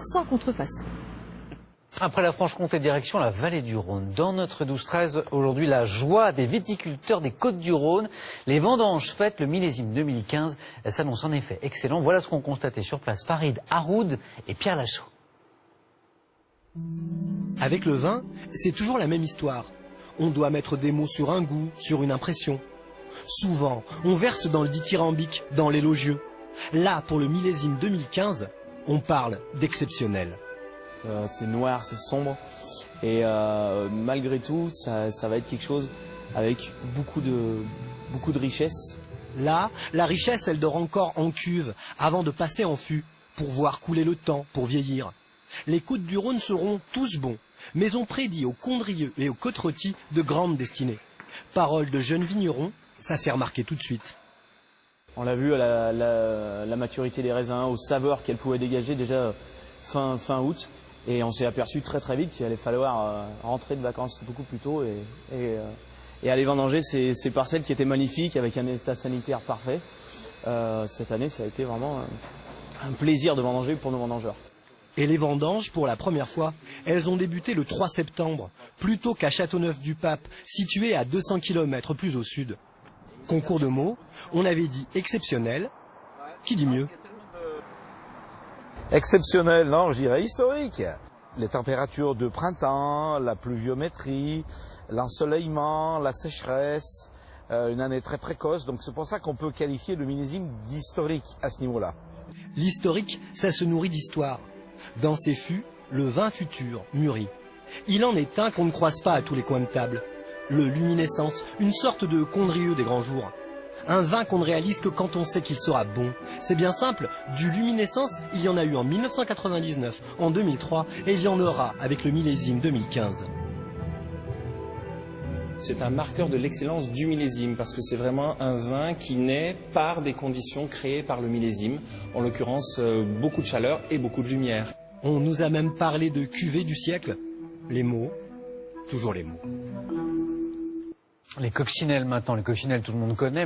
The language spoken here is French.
sans contrefaçon. Après la Franche-Comté, direction la vallée du Rhône. Dans notre 12-13, aujourd'hui, la joie des viticulteurs des Côtes-du-Rhône. Les vendanges faites, le millésime 2015, s'annonce en effet excellent. Voilà ce qu'ont constaté sur place Farid Haroud et Pierre Lachaud. Avec le vin, c'est toujours la même histoire. On doit mettre des mots sur un goût, sur une impression. Souvent, on verse dans le dithyrambique, dans l'élogieux. Là, pour le millésime 2015, on parle d'exceptionnel. C'est noir, c'est sombre, et malgré tout, ça va être quelque chose avec beaucoup de richesse. Là, la richesse, elle dort encore en cuve, avant de passer en fût, pour voir couler le temps, pour vieillir. Les Côtes-du-Rhône seront tous bons, mais on prédit aux Condrieux et aux Côte-Rôties de grandes destinées. Parole de jeunes vignerons, ça s'est remarqué tout de suite. On l'a vu à la maturité des raisins, aux saveurs qu'elles pouvaient dégager déjà fin août. Et on s'est aperçu très vite qu'il allait falloir rentrer de vacances beaucoup plus tôt et aller vendanger ces parcelles qui étaient magnifiques avec un état sanitaire parfait. Cette année, ça a été vraiment un plaisir de vendanger pour nos vendangeurs. Et les vendanges, pour la première fois, elles ont débuté le 3 septembre, plutôt qu'à Châteauneuf-du-Pape, situé à 200 km plus au sud. Concours de mots, on avait dit exceptionnel. Qui dit mieux ? Exceptionnel, non, je dirais historique. Les températures de printemps, la pluviométrie, l'ensoleillement, la sécheresse, une année très précoce. Donc c'est pour ça qu'on peut qualifier le millésime d'historique à ce niveau-là. L'historique, ça se nourrit d'histoire. Dans ces fûts, le vin futur mûrit. Il en est un qu'on ne croise pas à tous les coins de table. Le luminescence, une sorte de Condrieux des grands jours. Un vin qu'on ne réalise que quand on sait qu'il sera bon. C'est bien simple, du luminescence, il y en a eu en 1999, en 2003, et il y en aura avec le millésime 2015. C'est un marqueur de l'excellence du millésime, parce que c'est vraiment un vin qui naît par des conditions créées par le millésime, en l'occurrence beaucoup de chaleur et beaucoup de lumière. On nous a même parlé de cuvée du siècle. Les mots, toujours les mots. Les coccinelles maintenant, les coccinelles tout le monde connaît.